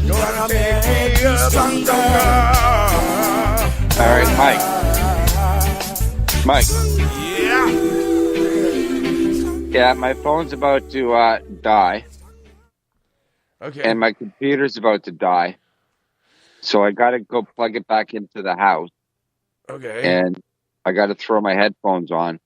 Gonna make me a bunga. All right, Mike. Yeah. Yeah, my phone's about to die, Okay. and my computer's about to die. So I got to go plug it back into the house, Okay. and I got to throw my headphones on.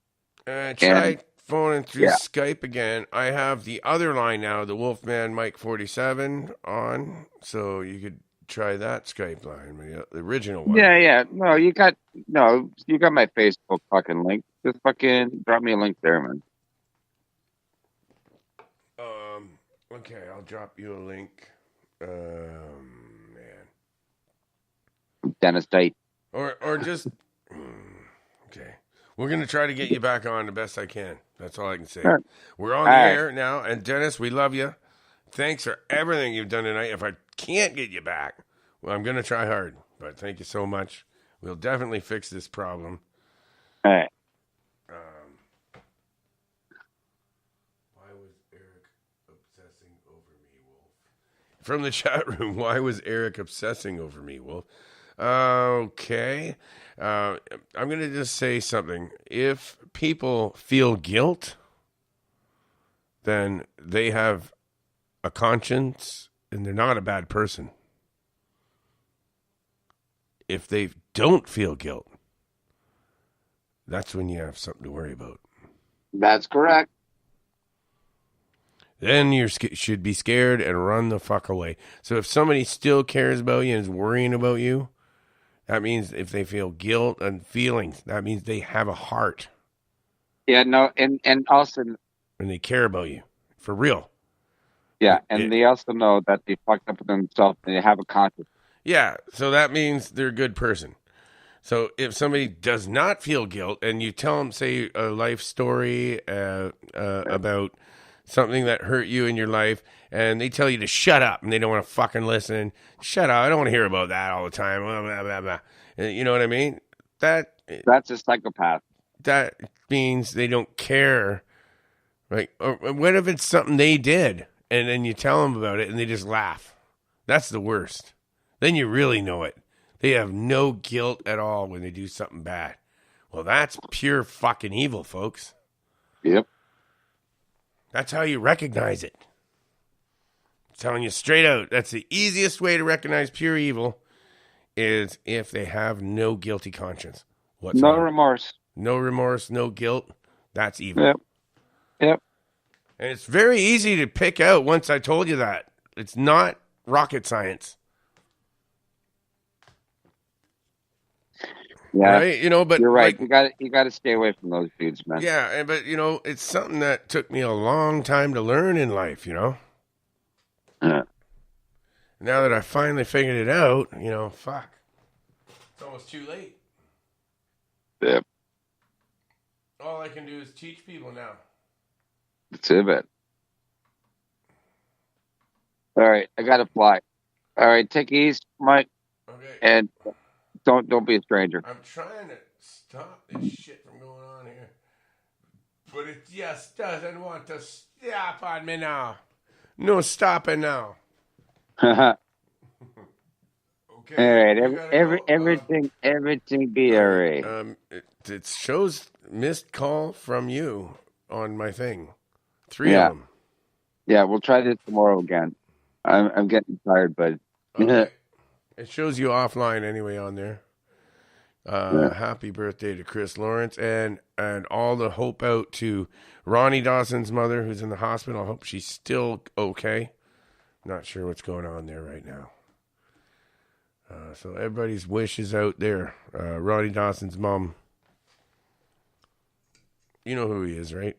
Try phoning through yeah. Skype again. I have the other line now, the Wolfman Mike 47 on, so you could try that Skype line, the original one. Yeah. No, you got my Facebook fucking link. Just fucking drop me a link there, man. Okay, I'll drop you a link. Man. Dennis Tate. Or just okay. We're gonna try to get you back on the best I can. That's all I can say. Sure. We're on the air now, and Dennis, we love you. Thanks for everything you've done tonight. If I can't get you back, well, I'm gonna try hard. But thank you so much. We'll definitely fix this problem. All right. Why was Eric obsessing over me, Wolf? From the chat room, why was Eric obsessing over me, Wolf? Okay. I'm going to just say something. If people feel guilt, then they have a conscience and they're not a bad person. If they don't feel guilt, that's when you have something to worry about. That's correct. Then you should be scared and run the fuck away. So if somebody still cares about you and is worrying about you, that means if they feel guilt and feelings, that means they have a heart. Yeah, no, and also... And they care about you. For real. Yeah, and they also know that they fucked up with themselves and they have a conscience. Yeah, so that means they're a good person. So if somebody does not feel guilt and you tell them, say, a life story about something that hurt you in your life, and they tell you to shut up and they don't want to fucking listen, shut up, I don't want to hear about that all the time, blah, blah, blah, blah. You know what I mean? That's a psychopath. That means they don't care. Like, or what if it's something they did and then you tell them about it and they just laugh? That's the worst. Then you really know it. They have no guilt at all when they do something bad. Well, that's pure fucking evil, folks. Yep. That's how you recognize it. I'm telling you straight out, that's the easiest way to recognize pure evil is if they have no guilty conscience. No remorse. No remorse, no guilt. That's evil. Yep. And it's very easy to pick out once I told you that. It's not rocket science. Yeah, right? But you're right. Like, you got to stay away from those dudes, man. Yeah, but it's something that took me a long time to learn in life. Yeah. Now that I finally figured it out, fuck, it's almost too late. Yep. All I can do is teach people now. That's it. All right, I got to fly. All right, take it easy, Mike. Okay. And don't be a stranger. I'm trying to stop this shit from going on here, but it just doesn't want to stop on me now. No stopping now. Okay. All right, everything be all right. It shows missed call from you on my thing. 3 of them. Yeah, we'll try this tomorrow again. I'm getting tired, but okay. It shows you offline anyway on there. Happy birthday to Chris Lawrence and all the hope out to Ronnie Dawson's mother who's in the hospital. I hope she's still okay. Not sure what's going on there right now. So everybody's wishes out there. Ronnie Dawson's mom. You know who he is, right?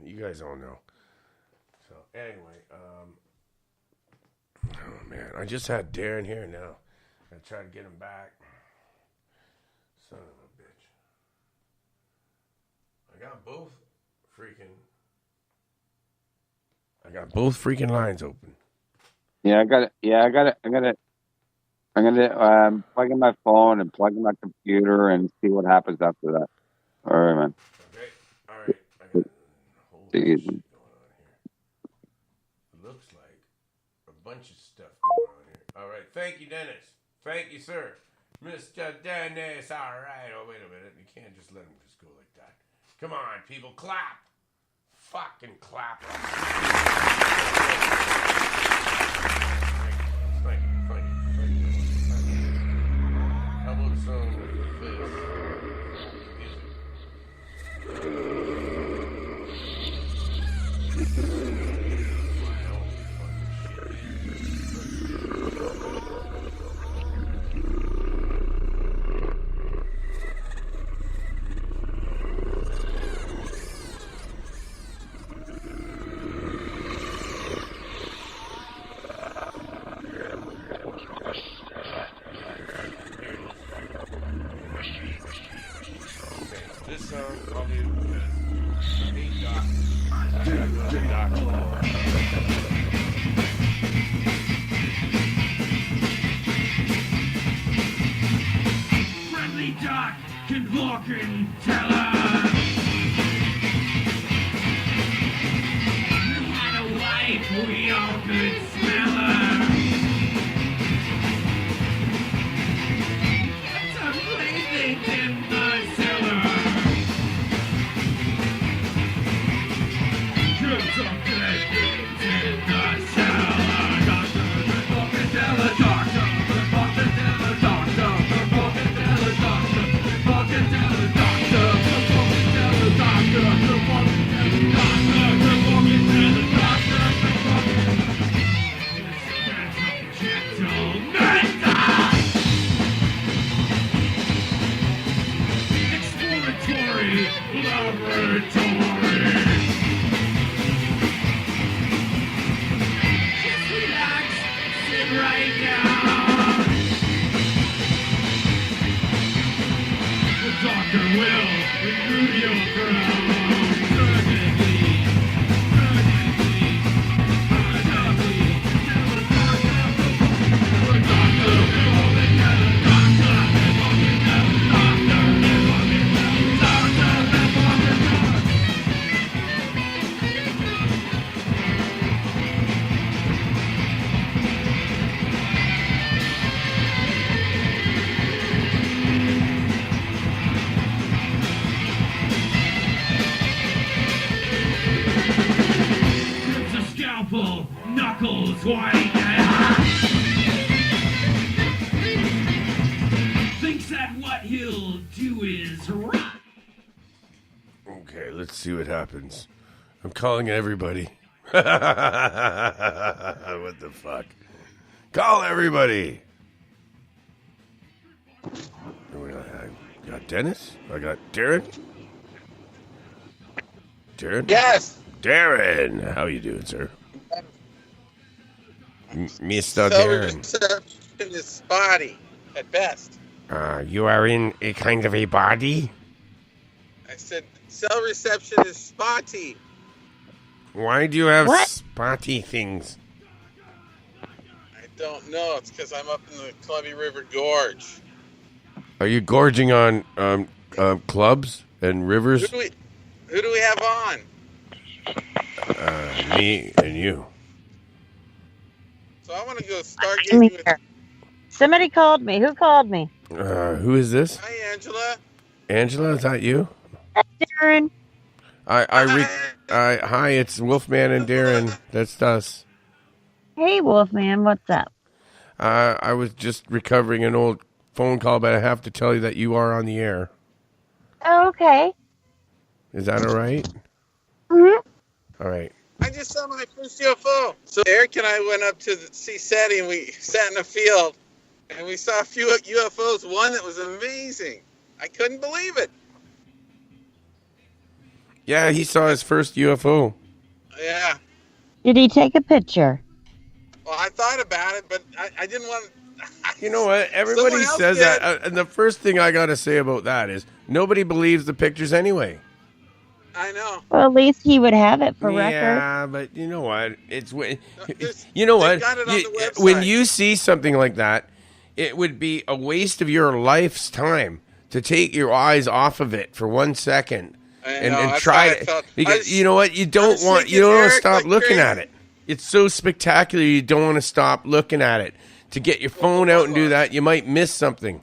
You guys all know. So anyway, oh man, I just had Darren here now. I try to get him back. Son of a bitch. I got both freaking lines open. Yeah, I got it. Yeah, I'm gonna plug in my phone and plug in my computer and see what happens after that. All right, man. Okay. All right. I got a whole bunch going on here. Looks like a bunch of stuff going on here. All right. Thank you, Dennis. Thank you, sir. Mr. Dennis. All right. Oh, wait a minute. You can't just let him just go like that. Come on, people. Clap. Fucking clap. Thank you. How about a song with this? This song probably because hey doc, Friendly Doc can walk and tell her. We had a wife, we all could smell her. It's a plaything in the cellar. Drugs are playthings in the cellar. Doctor, the walk and tell her. Doctor, the walk and tell her. Doctor, the walk and tell her. Doctor, the walk and tell her. Doctor, the walk and tell her. Doctor, the walk and tell her. Doctor, the walk and tell her. Doctor, the walk and tell her. Exploratory laboratory. Just relax, sit right down. The doctor will remove your crown. Surgically, undoubtedly, tell the doctor, the doctor, the doctor, Grips a scalpel, knuckles white. Thinks that what he'll do is right. Okay, let's see what happens. I'm calling everybody. What the fuck? Call everybody. I got Dennis. I got Darren. Darren? Yes. Darren. How you doing, sir? Mr. Cell Darren. reception is spotty at best. You are in a kind of a body? I said cell reception is spotty. Why do you have What? spotty things? I don't know. It's because I'm up in the Columbia River Gorge. Are you gorging on clubs and rivers? Who do we have on? Me and you. So I want to go I'm stargazing with. here. Somebody called me. Who called me? Who is this? Hi, Angela. Angela, is that you? Darren. Hi, it's Wolfman and Darren. That's us. Hey, Wolfman. What's up? I was just recovering an old phone call, but I have to tell you that you are on the air. Oh, okay. Is that all right? Mm-hmm. All right. I just saw my first UFO. So Eric and I went up to see SETI and we sat in a field and we saw a few UFOs. One that was amazing. I couldn't believe it. Yeah, he saw his first UFO. Yeah. Did he take a picture? Well, I thought about it, but I didn't want. You know what? Everybody Someone else says did. that, and the first thing I got to say about that is nobody believes the pictures anyway. I know. Well, at least he would have it for record. Yeah, but you know what? It's There's- you know they've what? got it on the website. When you see something like that, it would be a waste of your life's time to take your eyes off of it for 1 second I and know, that's try how I to. felt. Because I was- you know what? You I don't was want. You thinking don't want to Eric stop like looking crazy. at it. It's so spectacular you don't want to stop looking at it. To get your phone out and do that, you might miss something.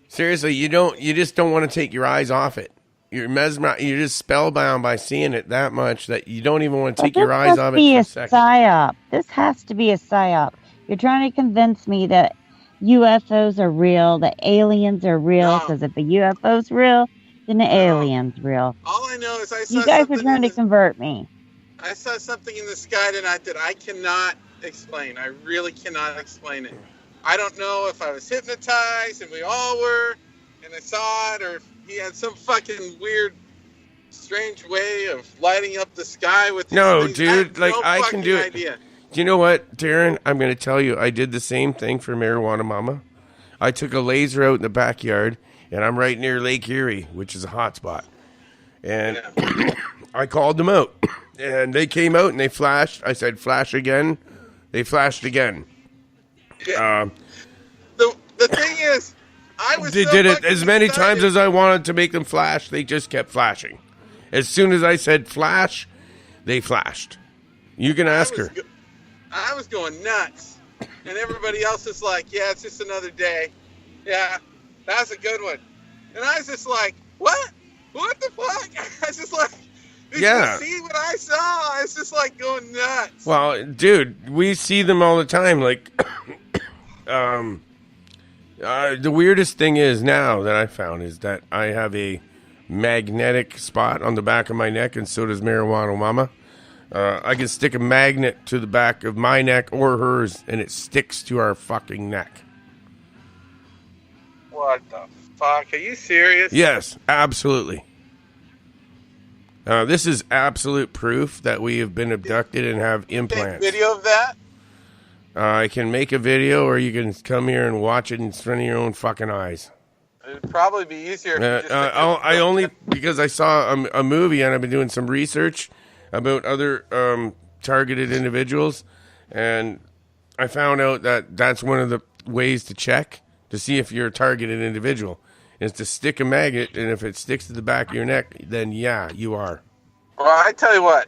Seriously, you just don't want to take your eyes off it. You're mesmerized. You're just spellbound by seeing it that much that you don't even want to take your eyes off it for a second. Psyop. This has to be a psyop. You're trying to convince me that UFOs are real, that aliens are real, because if the UFO's real, then the alien's real. All I know is I saw You guys are something trying to convert me. I saw something in the sky tonight that I cannot explain. I really cannot explain it. I don't know if I was hypnotized and we all were, and I saw it, or if he had some fucking weird, strange way of lighting up the sky with his No, things. dude, I have no I can do it. idea. Do you know what, Darren? I'm going to tell you, I did the same thing for Marijuana Mama. I took a laser out in the backyard, and I'm right near Lake Erie, which is a hot spot. And I called them out, and they came out and they flashed. I said, flash again. They flashed again. Yeah. The thing is, I was They so did it fucking as many excited. times as I wanted to make them flash. They just kept flashing. As soon as I said flash, they flashed. You can ask her. I was going nuts. And everybody else is like, yeah, it's just another day. Yeah, that's a good one. And I was just like, what? What the fuck? I was just like, did Yeah. you see what I saw? I was just like going nuts. Well, dude, we see them all the time. Like, the weirdest thing is now that I found is that I have a magnetic spot on the back of my neck, and so does Marijuana Mama. I can stick a magnet to the back of my neck or hers, and it sticks to our fucking neck. What the fuck? Are you serious? Yes, absolutely. This is absolute proof that we have been abducted and have Take implants. video of that? I can make a video, or you can come here and watch it in front of your own fucking eyes. It'd probably be easier if you just I only because I saw a movie and I've been doing some research about other targeted individuals, and I found out that that's one of the ways to check to see if you're a targeted individual is to stick a magnet, and if it sticks to the back of your neck, then yeah, you are. Well, I tell you what,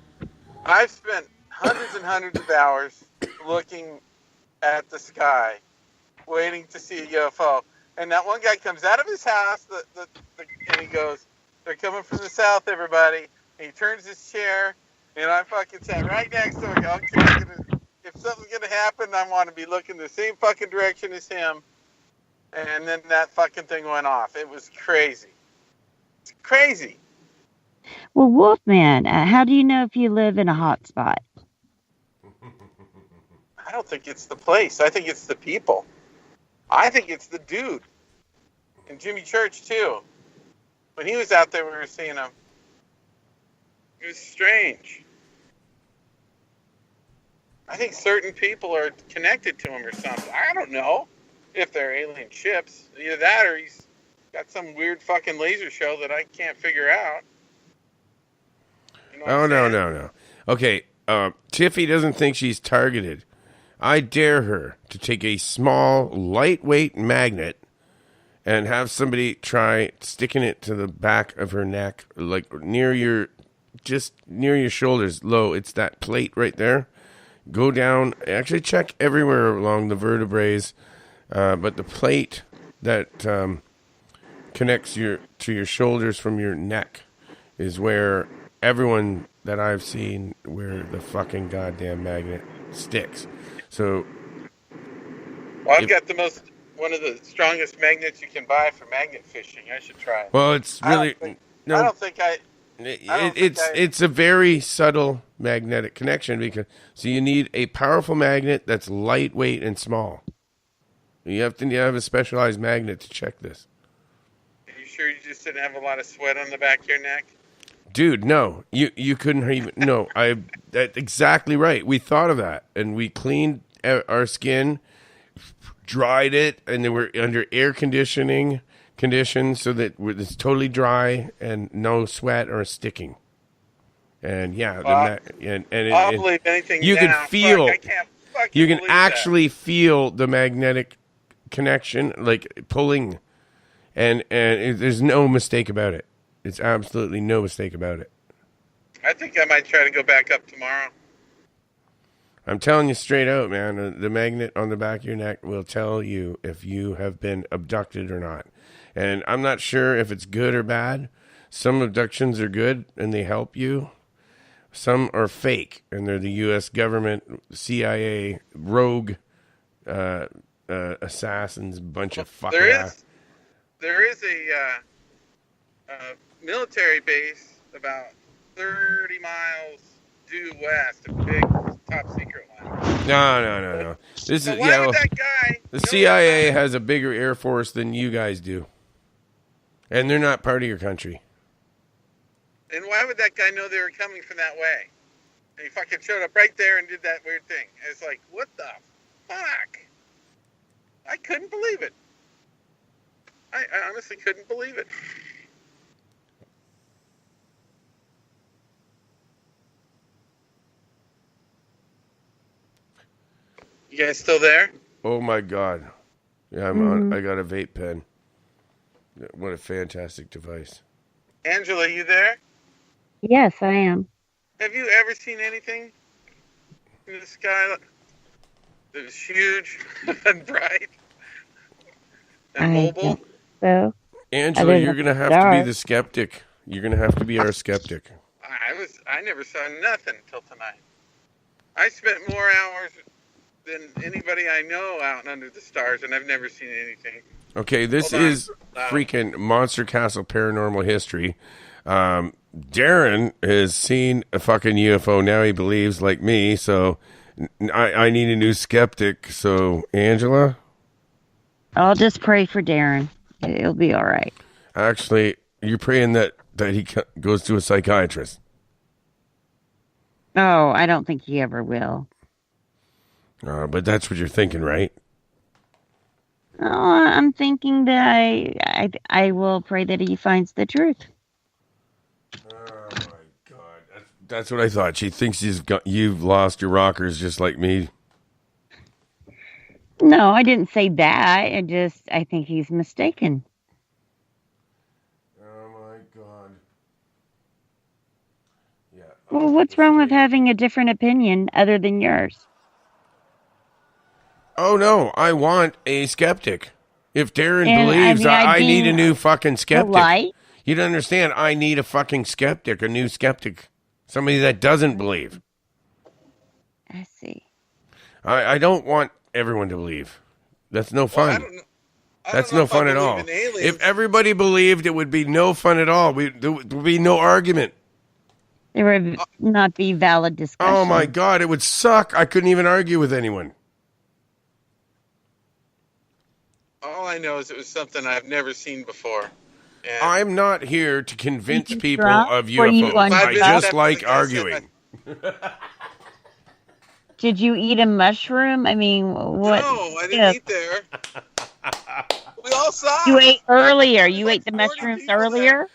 I've spent hundreds and hundreds of hours looking at the sky, waiting to see a UFO. And that one guy comes out of his house, and he goes, "They're coming from the south, everybody." And he turns his chair, and I fucking sat right next to him. Okay, if something's gonna happen, I want to be looking the same fucking direction as him. And then that fucking thing went off. It was crazy. It's crazy. Well, Wolfman, how do you know if you live in a hot spot? I don't think it's the place. I think it's the people. I think it's the dude. And Jimmy Church, too. When he was out there, we were seeing him. It was strange. I think certain people are connected to him or something. I don't know if they're alien ships. Either that or he's got some weird fucking laser show that I can't figure out. You know what I'm saying? No. Okay, Tiffy doesn't think she's targeted. I dare her to take a small, lightweight magnet and have somebody try sticking it to the back of her neck, like near your shoulders, low. It's that plate right there. Go down, actually check everywhere along the vertebrae, but the plate that connects to your shoulders from your neck is where everyone that I've seen where the fucking goddamn magnet sticks. So, Well, I've got one of the strongest magnets you can buy for magnet fishing. I should try it. well, it's really I don't think it's a very subtle magnetic connection because so you need a powerful magnet that's lightweight and small. You have to have a specialized magnet to check this. Are you sure you just didn't have a lot of sweat on the back of your neck? Dude, no, you couldn't even. No, that's exactly right. We thought of that, and we cleaned our skin, dried it, and they were under air conditioning conditions so that it's totally dry and no sweat or sticking. And yeah, I'll believe anything. you now. can feel. Fuck, I can't fucking You can believe actually feel the magnetic connection, like pulling, and there's no mistake about it. It's absolutely no mistake about it. that. I think I might try to go back up tomorrow. I'm telling you straight out, man. The magnet on the back of your neck will tell you if you have been abducted or not. And I'm not sure if it's good or bad. Some abductions are good and they help you. Some are fake and they're the U.S. government, CIA, rogue assassins, bunch of fucking There is a military base about 30 miles due west, a big top secret one. No. This is Why would that guy? the CIA has a bigger air force than you guys do, and they're not part of your country. And why would that guy know they were coming from that way? And he fucking showed up right there and did that weird thing. And it's like, what the fuck? I couldn't believe it. I honestly couldn't believe it. You guys still there? Oh my God! Yeah, I'm on. I got a vape pen. What a fantastic device! Angela, you there? Yes, I am. Have you ever seen anything in the sky that is huge and bright and I mobile? guess so. Angela, Other you're than gonna have the to be dark. the skeptic. You're gonna have to be our skeptic. I never saw nothing till tonight. I spent more hours than anybody I know out under the stars, and I've never seen anything. Okay, this Hold on. is freaking Monster Castle Paranormal History. Darren has seen a fucking UFO. Now he believes like me, so I need a new skeptic. So, Angela? I'll just pray for Darren. It'll be all right. Actually, you're praying that he goes to a psychiatrist. Oh, I don't think he ever will. But that's what you're thinking, right? Oh, I'm thinking that I will pray that he finds the truth. Oh my God, that's what I thought. She thinks you've lost your rockers just like me. No, I didn't say that. I think he's mistaken. Oh my God. Yeah. Well, what's wrong with having a different opinion other than yours? Oh no, I want a skeptic. If Darren And, believes, I I'd need be a new fucking skeptic. polite. You don't understand. I need a fucking skeptic, a new skeptic, somebody that doesn't believe. I see. I don't want everyone to believe. That's no fun. I don't That's know no if I fun at believe all. in aliens. If everybody believed, it would be no fun at all. There would be no argument. There would not be valid discussion. Oh my God, it would suck. I couldn't even argue with anyone. All I know is it was something I've never seen before. And I'm not here to convince You people drunk? of Were you UFOs. on I drugs? just like arguing. Did you eat a mushroom? I mean, what? No, I didn't Yeah. eat there. We all saw You it. ate earlier. You Like ate the 40 mushrooms people earlier?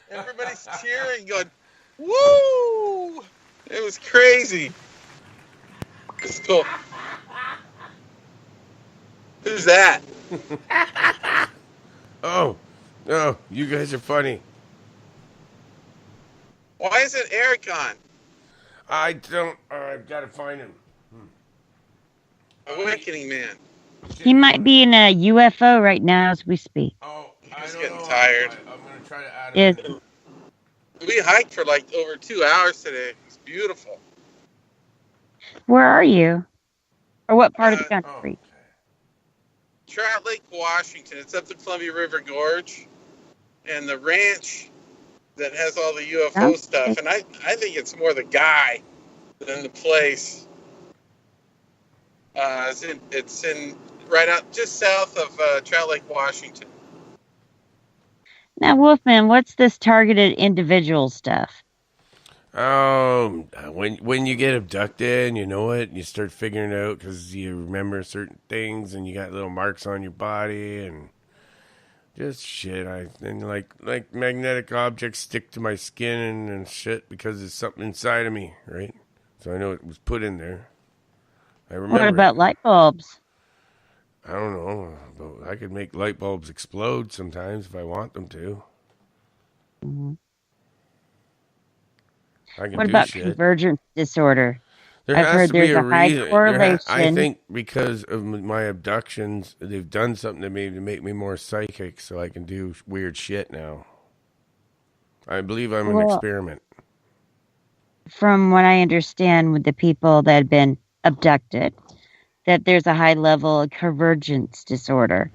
Everybody's cheering, going, woo! It was crazy. It's cool. Who's that? Oh, you guys are funny. Why isn't Eric on? I've got to find him. Awakening Man. He might be in a UFO right now as we speak. Oh, He's getting tired. I'm going to try to add him. Is We hiked for like over 2 hours today. It's beautiful. where are you? Or what part of the Oh, country? Trout Lake, Washington. It's up the Columbia River Gorge. And the ranch that has all the UFO Okay. stuff. And I think it's more the guy than the place. It's in right out just south of Trout Lake, Washington. Now, Wolfman, what's this targeted individual stuff? When you get abducted, you know it, you start figuring it out because you remember certain things and you got little marks on your body and just shit. And like magnetic objects stick to my skin and shit because it's something inside of me, right? So I know it was put in there. I remember. What about light bulbs? I don't know, but I could make light bulbs explode sometimes if I want them to. Mhm. I can What do about shit. convergence disorder? There I've has heard to be there's a a high reason. I correlation. think because of my abductions, they've done something to me to make me more psychic, so I can do weird shit now. I believe I'm an Well, experiment. from what I understand with the people that have been abducted, that there's a high level of convergence disorder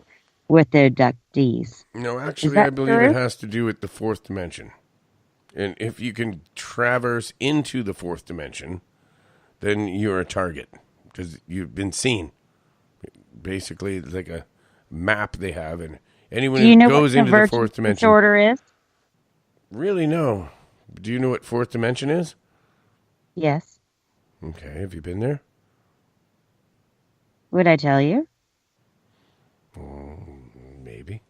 with the abductees. No, Is actually, I that believe it true? has to do with the fourth dimension. And if you can traverse into the fourth dimension, then you're a target because you've been seen. Basically, it's like a map they have, and anyone Do you who know what goes into the convergence fourth dimension. disorder is? Really, no. Do you know what fourth dimension is? Yes. Okay, have you been there? Would I tell you? Maybe.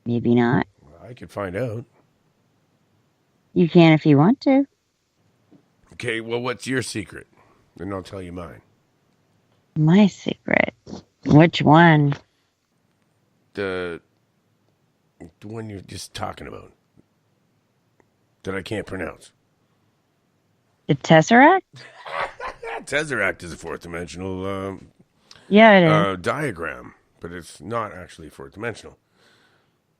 Maybe not. I could find out. You can if you want to. Okay, well, what's your secret? And I'll tell you mine. My secret. Which one? The one you're just talking about that I can't pronounce. The Tesseract? Tesseract is a fourth dimensional Yeah, it is. diagram, but it's not actually fourth dimensional.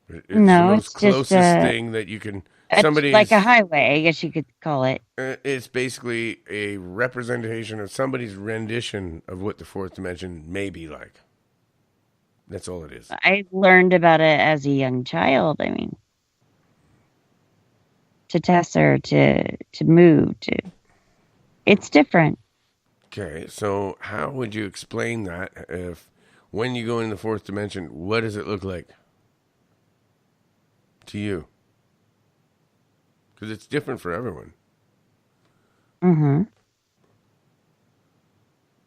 It's the No, most it's just closest thing that you can. it's Somebody's like a highway, I guess you could call it. It's basically a representation of somebody's rendition of what the fourth dimension may be like. That's all it is. I learned about it as a young child. I mean, to Tesser, to move, to it's different. Okay, so how would you explain that if when you go in the fourth dimension, what does it look like to you? Because it's different for everyone. Mm-hmm.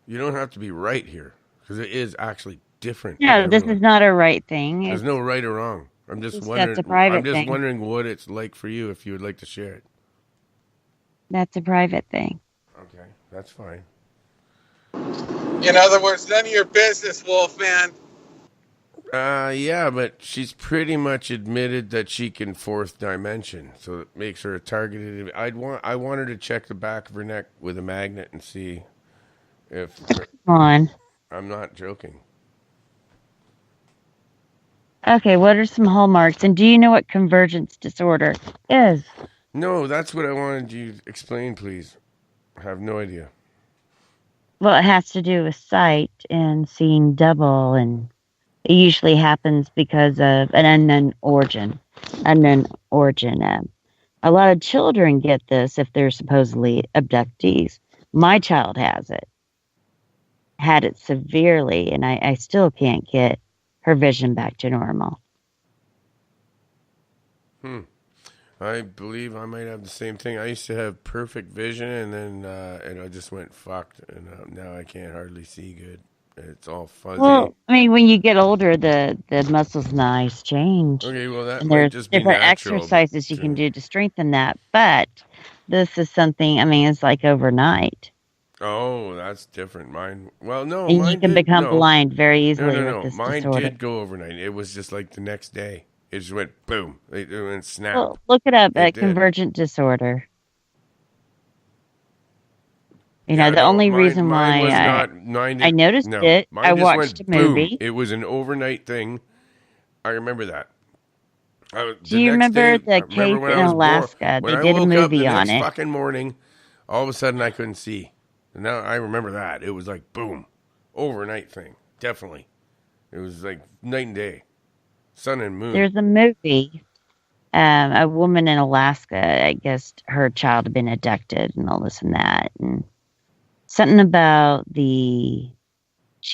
You don't have to be right here because it is actually different. No, for this everyone. is not a right thing. There's no right or wrong. I'm just That's wondering. a private I'm just thing. wondering what it's like for you if you would like to share it. That's a private thing. Okay, that's fine. In other words, none of your business, Wolfman. Yeah, but she's pretty much admitted that she can fourth dimension, so it makes her a targeted. I want her to check the back of her neck with a magnet and see if Come on. I'm not joking. Okay, what are some hallmarks? And do you know what convergence disorder is? No, that's what I wanted you to explain, please. I have no idea. Well, it has to do with sight and seeing double, and it usually happens because of an unknown origin. A lot of children get this if they're supposedly abductees. My child had it severely, and I still can't get her vision back to normal. I believe I might have the same thing. I used to have perfect vision, and then and I just went fucked, and now I can't hardly see good. It's all fuzzy. Well, I mean, when you get older, the muscles in the eyes change. Okay, well that And might there's just be different natural. exercises you can do to strengthen that. But this is something, I mean, it's like overnight. Oh, that's different. Mine. Well, no, And mine you can did, become no. blind very easily No. with this Mine disorder. did go overnight. It was just like the next day. It just went boom. It went snap. Well, look it up It at did. convergent disorder. You Yeah, know, the no, only mine- reason mine why was I not, mine I did- noticed no, it, mine I just watched went a boom. movie. It was an overnight thing. I remember that. Do you remember the case in when I was Alaska? When They I did a woke up the movie on next it. fucking morning, all of a sudden I couldn't see. And now I remember that. It was like boom, overnight thing. Definitely, it was like night and day, sun and moon. There's a movie. A woman in Alaska, I guess her child had been abducted and all this and that. And something about she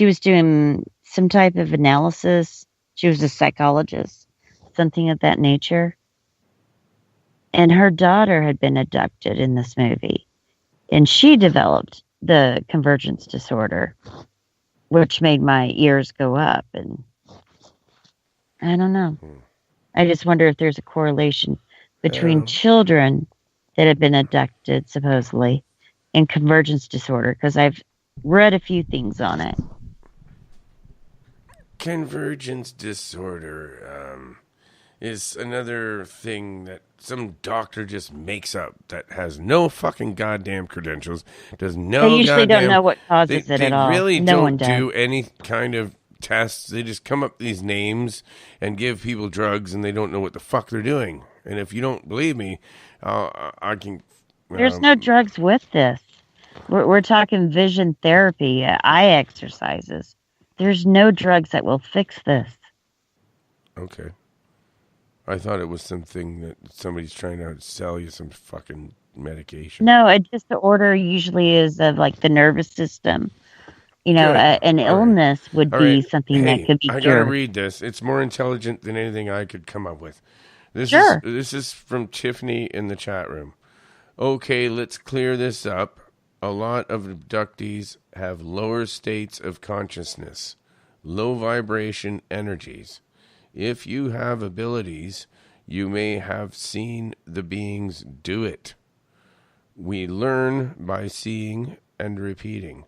was doing some type of analysis. She was a psychologist, something of that nature. And her daughter had been abducted in this movie. And she developed the convergence disorder, which made my ears go up. And I don't know. I just wonder if there's a correlation between Yeah. children that have been abducted, supposedly, and convergence disorder, because I've read a few things on it. Convergence disorder. is another thing that some doctor just makes up that has no fucking goddamn credentials, does no They usually goddamn... don't know what causes it They at all. really No one don't does. do any kind of tests. They just come up with these names and give people drugs, and they don't know what the fuck they're doing. And if you don't believe me, I can... There's no drugs with this. We're talking vision therapy, eye exercises. There's no drugs that will fix this. Okay. I thought it was something that somebody's trying to sell you some fucking medication. No, a disorder usually is of like the nervous system. You know, Good. an All right. illness would All be right. something Hey, that could be I gotta cured. read this. It's more intelligent than anything I could come up with. Sure. This is from Tiffany in the chat room. Okay, let's clear this up. A lot of abductees have lower states of consciousness, low vibration energies. If you have abilities, you may have seen the beings do it. We learn by seeing and repeating.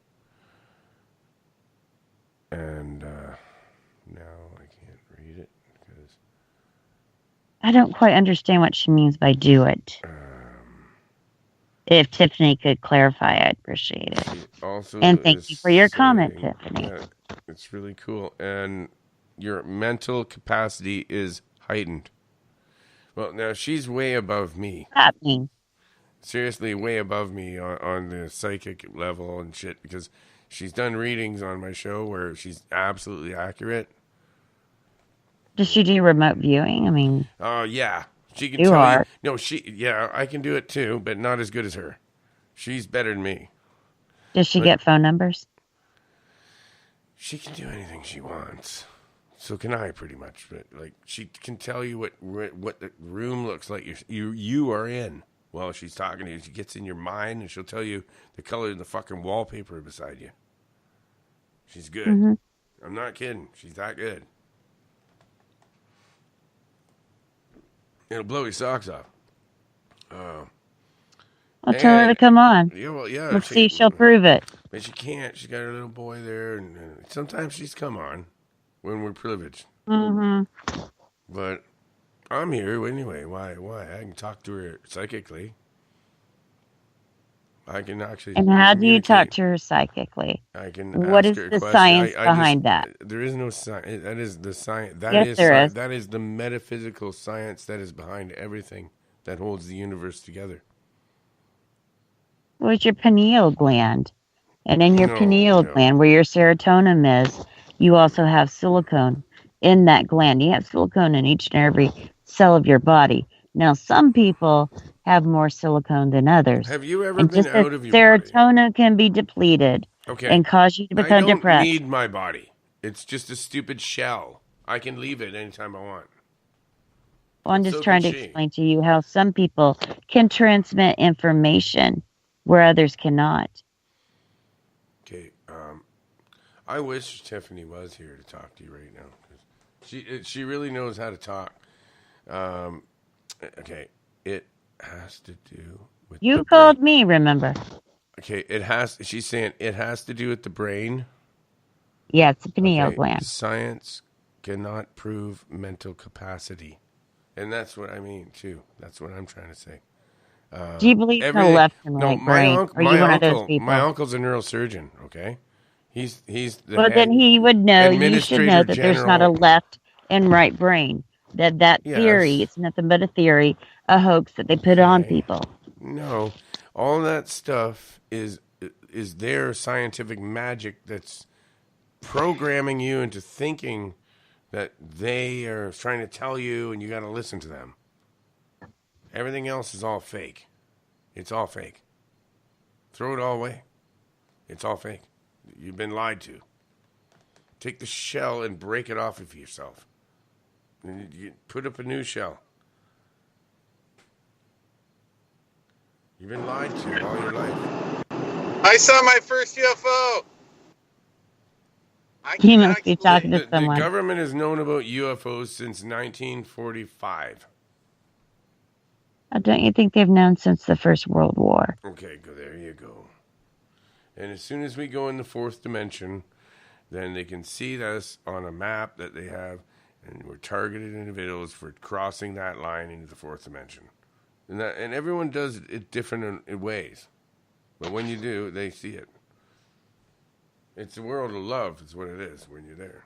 And now I can't read it because I don't quite understand what she means by do it. If Tiffany could clarify, I'd appreciate it. she also And thank is you for your comment, saying Tiffany. that it's really cool. And your mental capacity is heightened. Well, now she's way above me. Happening. Seriously, way above me on the psychic level and shit, because she's done readings on my show where she's absolutely accurate. Does she do remote viewing? I mean, Oh, yeah. She can You tell are. you. No, yeah, I can do it too, but not as good as her. She's better than me. does she But- get phone numbers? She can do anything she wants. So can I, pretty much. But like, she can tell you what the room looks like you are in while she's talking to you. She gets in your mind and she'll tell you the color of the fucking wallpaper beside you. She's good. Mm-hmm. I'm not kidding. She's that good. It'll blow your socks off. I'll tell her to come on. Yeah, well, yeah. Let's see if she'll prove it. But she can't. She's got her little boy there, and sometimes she's come on when we're privileged. Mm-hmm. But I'm here anyway. Why? I can talk to her psychically. I can actually. And how do you talk communicate. to her psychically? I can. What ask is her a the question. science I behind just, that? There is no science. That is the science. Yes, there is. That is the metaphysical science that is behind everything that holds the universe together. Well, it's your pineal gland. And in your No, pineal no. gland, where your serotonin is, you also have silicone in that gland. You have silicone in each and every cell of your body. Now, some people have more silicone than others. Have you ever And been just out as of your body? serotonin can be depleted Okay. and cause you to I become don't depressed. need my body. It's just a stupid shell. I can leave it anytime I want. Well, I'm And just so trying can to she. explain to you how some people can transmit information where others cannot. Okay. I wish Tiffany was here to talk to you right now. 'Cause she really knows how to talk. Okay. It has to do with You the called brain. me, remember? Okay. She's saying it has to do with the brain. Yeah, it's a pineal Okay, gland. science cannot prove mental capacity. And that's what I mean, too. That's what I'm trying to say. Do you believe in the Everything- left and right brain? Are you one of those people? My uncle's a neurosurgeon, okay? He's the Well, head then he would know. You should know administrator that there's not a general. left and right brain. That theory, Yes. it's nothing but a theory, a hoax that they put on Okay. people. No, all that stuff is their scientific magic that's programming you into thinking that they are trying to tell you and you got to listen to them. Everything else is all fake. It's all fake. Throw it all away. It's all fake. You've been lied to. Take the shell and break it off of yourself. And you put up a new shell. You've been lied to all your life. I saw my first UFO. I You cannot must be explain- talking to The someone. government has known about UFOs since 1945. Don't you think they've known since the First World War? Okay, there you go. And as soon as we go in the fourth dimension, then they can see us on a map that they have, And we're targeted individuals for crossing that line into the fourth dimension. And everyone does it different in ways. But when you do, they see it. It's a world of love is what it is when you're there.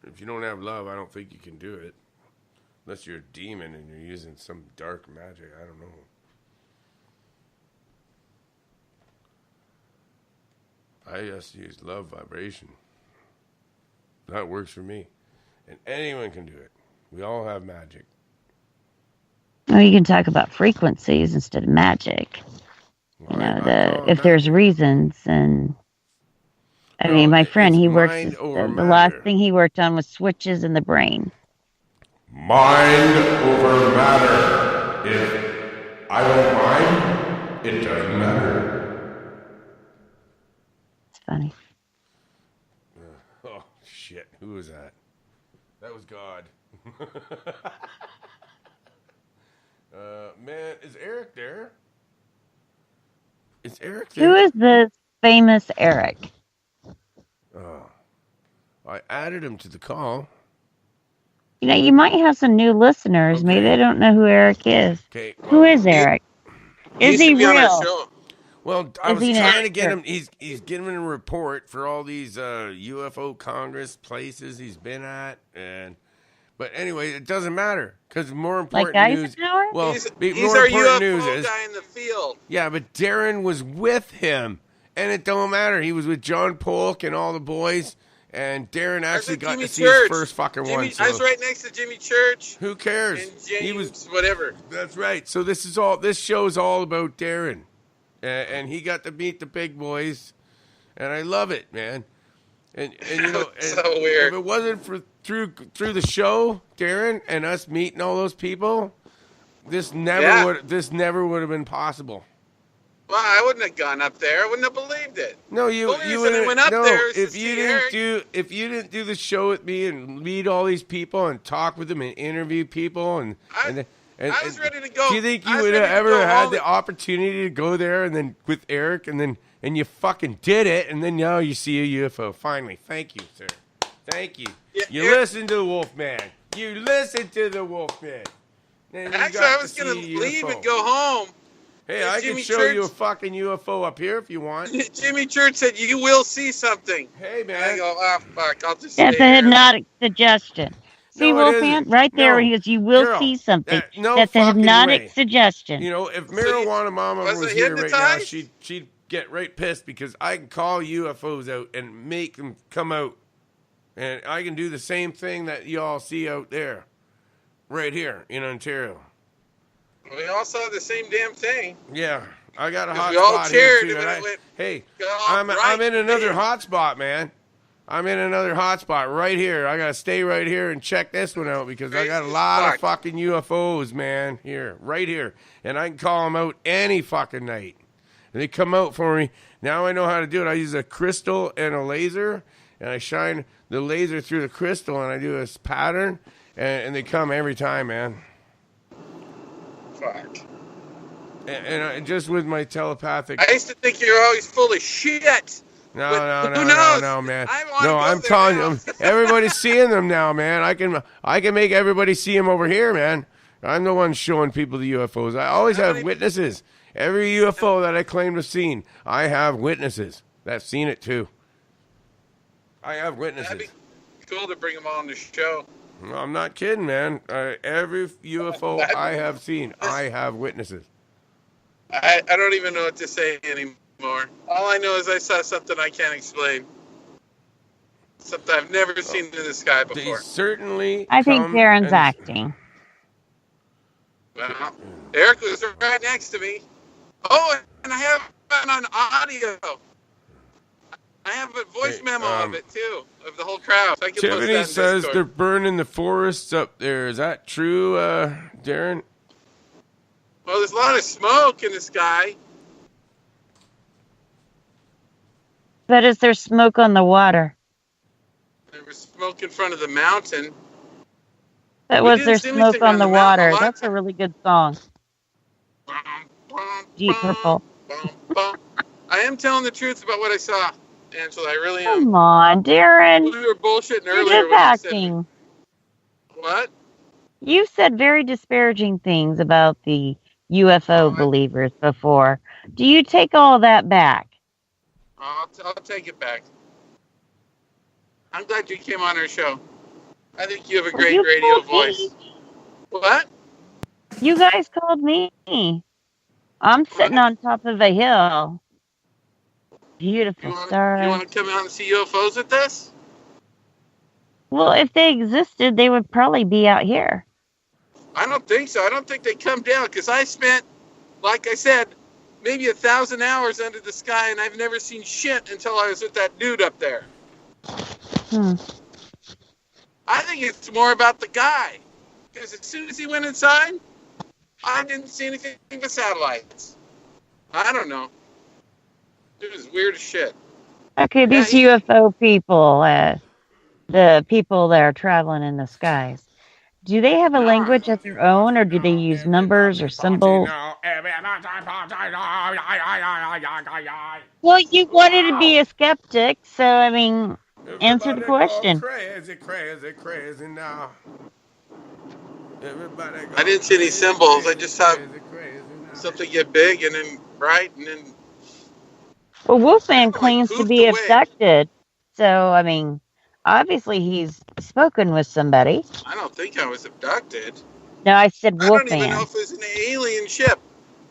If you don't have love, I don't think you can do it. Unless you're a demon and you're using some dark magic. I don't know. I just use love vibration. That works for me. And anyone can do it. We all have magic. Well, you can talk about frequencies instead of magic. Well, You know, call it if there's magic. reasons, and I No, mean, my friend, it's he works. mind The over last matter. thing he worked on was switches in the brain. Mind over matter. If I don't mind, it doesn't matter. It's funny. Oh, shit. Who was that? That was God. Man, is Eric there? Is Eric there? Who is this famous Eric? Oh. I added him to the call. You know, you might have some new listeners. Maybe Okay. they don't know who Eric is. Okay. Who is Eric? He Is used he to be on our real? show. Well, I Is was he an trying to get actor? him. He's giving a report for all these UFO Congress places he's been at, but anyway, it doesn't matter because more Like important news. Eisenhower? Well, He's more our important UFO news is guy in the field. yeah, but Darren was with him, and it don't matter. He was with John Polk and all the boys, and Darren actually with got Jimmy to see Church. his first fucking Jimmy, one. So I was right next to Jimmy Church who cares? and James, He was. whatever. That's right. So this is all. This show's all about Darren, and he got to meet the big boys, and I love it, man. And you know, That's and so weird. if it wasn't for through the show, Darren, and us meeting all those people, this never would have been possible. Well, I wouldn't have gone up there. I wouldn't have believed it. No, The you only you reason I wouldn't- went up no. there is to If you see didn't Eric. if you didn't do the show with me and meet all these people and talk with them and interview people and I was ready to go. Do you think I you was would have ready to ever go had home the opportunity to go there and then with Eric and you fucking did it and then now you see a UFO? Finally, thank you, sir. Thank you. Yeah, You Eric- listen to the Wolfman. You listen to the Wolfman. And you Actually, got I was to going see to a leave UFO. and go home. Hey, Yeah, I Jimmy can show you a Church- fucking UFO up here if you want. Jimmy Church said, "You will see something." Hey, And I man. go, "Ah, fuck, I'll just That's stay a here." hypnotic suggestion. See, No, it Wolfman, isn't. right there, No. when he goes, "You will Girl, see something." no That's a fucking hypnotic way. suggestion. You know, if So you- Marijuana Mama was was it here right now, hypnotized? she'd get right pissed because I can call UFOs out and make them come out. And I can do the same thing that y'all see out there, right here in Ontario. We all saw the same damn thing. Yeah, I got a hot We all spot here cheered too. when and it went- hey, got all I'm bright in another red. hot spot, man. I'm in another hot spot right here. I gotta stay right here and check this one out because I got a Crazy lot of spot. fucking UFOs, man. Here, right here, and I can call them out any fucking night. And they come out for me. Now I know how to do it. I use a crystal and a laser, and I shine the laser through the crystal, and I do this pattern, and they come every time, man. Fuck. And I, just with my telepathic. I used to think you were always full of shit. No, But no, who no, knows? no, man. I wanna No, go I'm there telling now. you, everybody's seeing them now, man. I can make everybody see them over here, man. I'm the one showing people the UFOs. I always have witnesses. Every UFO that I claim to have seen, I have witnesses that's seen it too. I have That'd witnesses. be cool to bring them on the show. No, I'm not kidding, man. Every UFO I have seen, I have witnesses. I don't even know what to say anymore. All I know is I saw something I can't explain. Something I've never seen in the sky They before. certainly. I think come Darren's and- acting. Well, Eric was right next to me. Oh, and I have it on audio. I have a voice Hey, memo of it too, of the whole crowd. So I can post that Tiffany in says Discord. they're burning the forests up there. Is that true, Darren? Well, there's a lot of smoke in the sky. But is there smoke on the water? There was smoke in front of the mountain. But We was didn't there see smoke anything on on the the mountain water? a lot. That's a really good song. Deep Purple. I am telling the truth about what I saw. Angela. I really am. Come on, Darren. We were bullshitting You're earlier just when you said acting. what? You said very disparaging things about the UFO believers before. Do you take all that back? I'll take it back. I'm glad you came on our show. I think you have a great You radio called voice. me. What? You guys called me. I'm sitting on top of a hill. Beautiful You stars. want to come out and see UFOs with us? Well, if they existed, they would probably be out here. I don't think so. I don't think they come down because I spent, like I said, maybe 1,000 hours under the sky, and I've never seen shit until I was with that dude up there. I think it's more about the guy because as soon as he went inside, I didn't see anything but satellites. I don't know. It was weird as shit. Okay, these UFO people, the people that are traveling in the skies, do they have a language of their own, or do they use numbers or symbols? Well, you wanted to be a skeptic, so I mean, answer the question. Crazy now. I didn't see any symbols. I just saw something get big and then bright and then. Well, Wolfman claims to be away. abducted, so I mean, obviously he's spoken with somebody. I don't think I was abducted. No, I said I don't even Wolfman. know if it was an alien ship.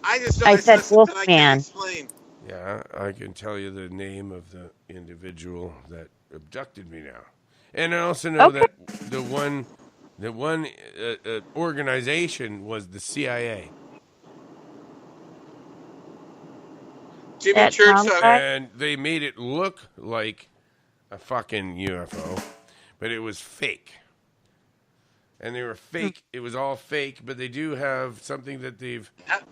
I just know I said something I Wolfman. can't explain. Yeah, I can tell you the name of the individual that abducted me now, and I also know that the one organization was the CIA. Jimmy Church, and they made it look like a fucking UFO, but it was fake. And they were fake. It was all fake, but they do have something that they've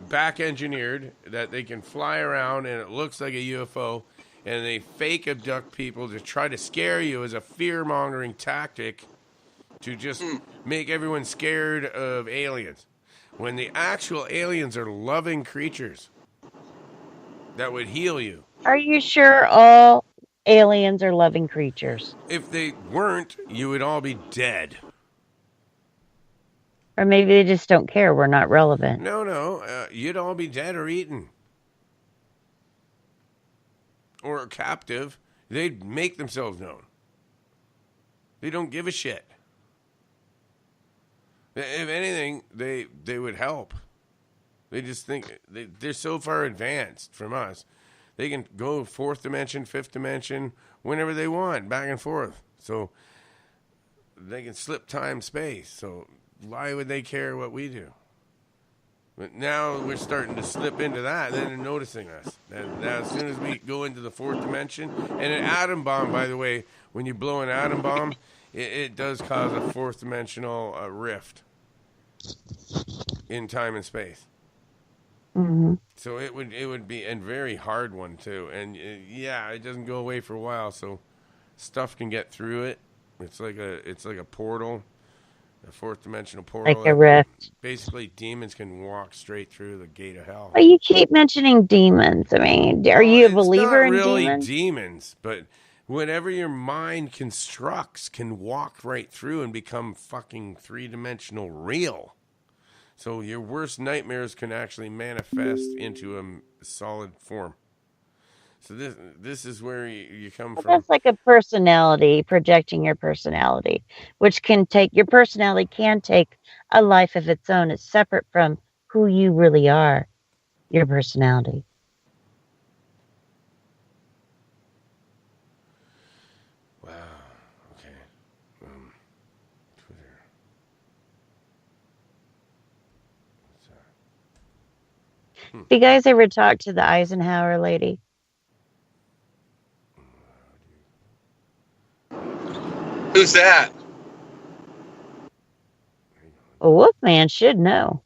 back engineered that they can fly around and it looks like a UFO. And they fake abduct people to try to scare you as a fear mongering tactic to just make everyone scared of aliens. When the actual aliens are loving creatures that would heal you. Are you sure all aliens are loving creatures? If they weren't, you would all be dead. Or maybe they just don't care. We're not relevant. No. You'd all be dead or eaten. Or captive. They'd make themselves known. They don't give a shit. If anything, they would help. They just think they're so far advanced from us. They can go fourth dimension, fifth dimension, whenever they want, back and forth. So they can slip time, space. So why would they care what we do? But now we're starting to slip into that. Then they're noticing us. And now as soon as we go into the fourth dimension, and an atom bomb, by the way, when you blow an atom bomb, it does cause a fourth dimensional rift in time and space. Mm-hmm. So it would be a very hard one too, and it doesn't go away for a while. So stuff can get through it. It's like a portal, a fourth dimensional portal. Like a rift. Basically, demons can walk straight through the gate of hell. Well, you keep mentioning demons. I mean, are you a believer in demons? It's not really demons, but whatever your mind constructs can walk right through and become fucking three-dimensional real. So your worst nightmares can actually manifest into a solid form. So this is where you come from. That's like a personality, projecting your personality, which your personality can take a life of its own. It's separate from who you really are, your personality. Wow. Okay. Twitter. Have you guys ever talked to the Eisenhower Lady? Who's that? A Wolfman should know.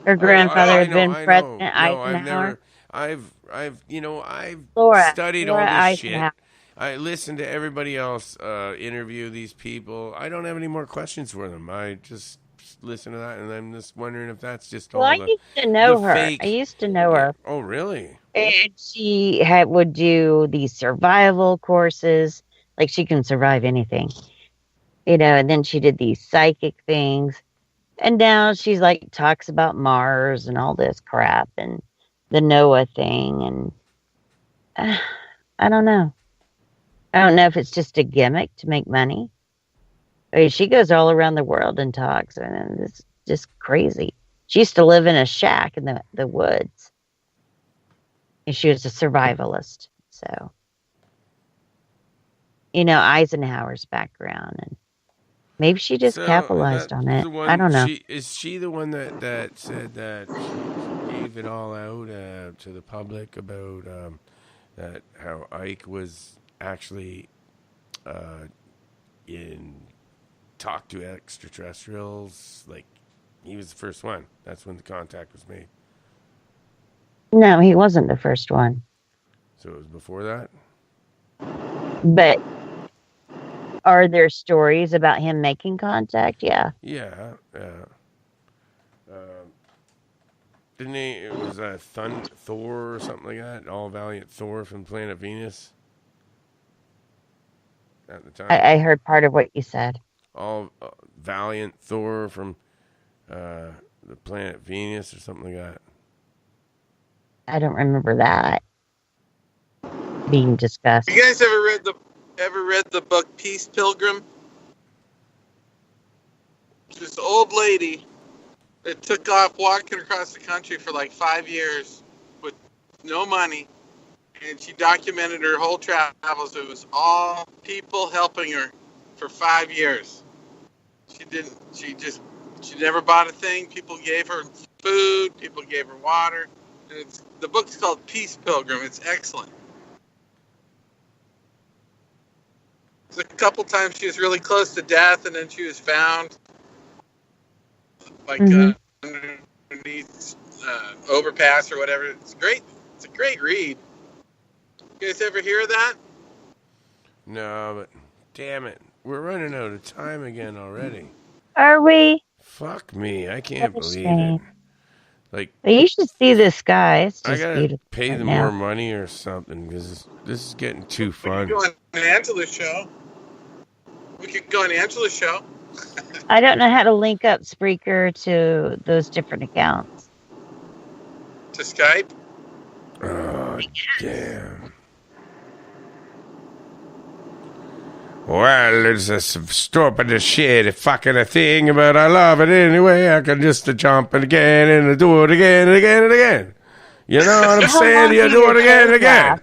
Her grandfather had been President Eisenhower. I've studied Laura all this shit. Eisenhower. I listened to everybody else interview these people. I don't have any more questions for them. I just listen to that, and I'm just wondering if that's just Well, all I the used to know the her. fake. I used to know Yeah. her. Oh, really? And she would do these survival courses. Like she can survive anything, and then she did these psychic things. And now she's like talks about Mars and all this crap and the Noah thing. And I don't know. I don't know if it's just a gimmick to make money. I mean, she goes all around the world and talks, and it's just crazy. She used to live in a shack in the woods. And she was a survivalist. So, Eisenhower's background. And maybe she just capitalized on it. I don't know. Is she the one that said that she gave it all out to the public about that how Ike was actually in talk to extraterrestrials? Like he was the first one. That's when the contact was made. No, he wasn't the first one. So it was before that? But are there stories about him making contact? Yeah. Yeah. Didn't he? It was Thor or something like that. All Valiant Thor from Planet Venus. At the time. I heard part of what you said. All Valiant Thor from the Planet Venus or something like that. I don't remember that being discussed. You guys ever read the book Peace Pilgrim? This old lady that took off walking across the country for like 5 years with no money, and she documented her whole travels. It was all people helping her for 5 years. She never bought a thing. People gave her food. People gave her water. And the book's called Peace Pilgrim. It's excellent. A couple times she was really close to death, and then she was found like underneath overpass or whatever. It's great. It's a great read. You guys ever hear of that? No, but damn it, we're running out of time again already. Are we? Fuck me, I can't What a believe shame. it. Like But you should see this guy. It's I just gotta beautiful pay right them now. more money or something because this is getting too We fun. could go on Angela's show. We could go on Angela's show. I don't know how to link up Spreaker to those different accounts. To Skype. Oh, damn. Well, it's a stupid shit fucking a thing, but I love it anyway. I can just jump it again and do it again and again and again. You know what I'm saying? You do it again and again.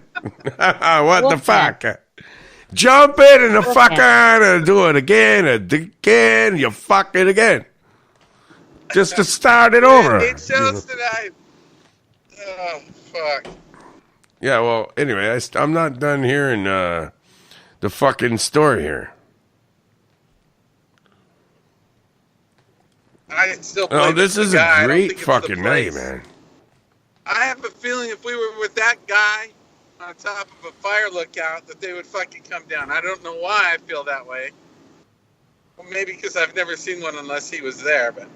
What the fuck? Jump it and the fuck on and do it again and again. You fuck it again. Just to start it over. 8 shows tonight. Oh, fuck. Yeah, well, anyway, I'm not done hearing the fucking story here. I still play Oh, this with is the a guy. I don't great think it's the fucking night, place. man. I have a feeling if we were with that guy on top of a fire lookout, that they would fucking come down. I don't know why I feel that way. Well, maybe because I've never seen one unless he was there, but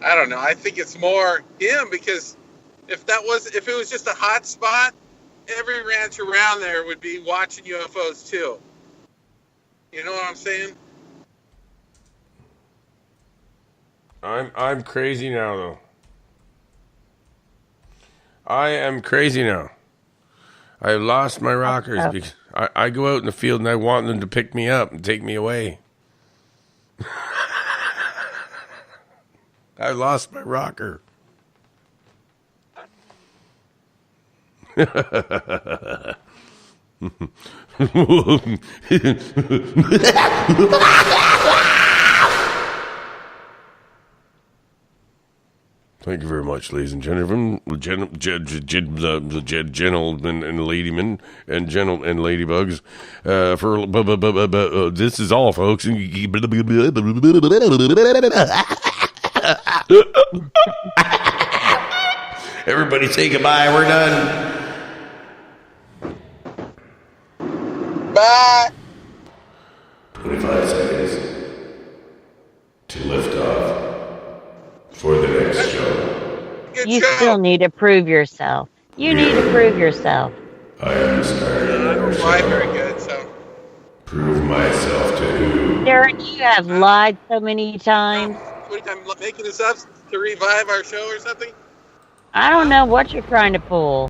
I don't know. I think it's more him because if it was just a hot spot, every ranch around there would be watching UFOs too. You know what I'm saying? I'm crazy now, though. I am crazy now. I lost my rockers because I go out in the field and I want them to pick me up and take me away. I lost my rocker. Thank you very much, ladies and gentlemen, gentlemen and ladymen and and ladybugs. For this is all, folks. Everybody say goodbye. We're done. Bye. 25 seconds to lift off. good You show. still need to prove yourself. You need to prove yourself. I am starting I our don't fly show. very good, so. Prove myself to who? Darren, you have lied so many times. What are you making this up to revive our show or something? I don't know what you're trying to pull.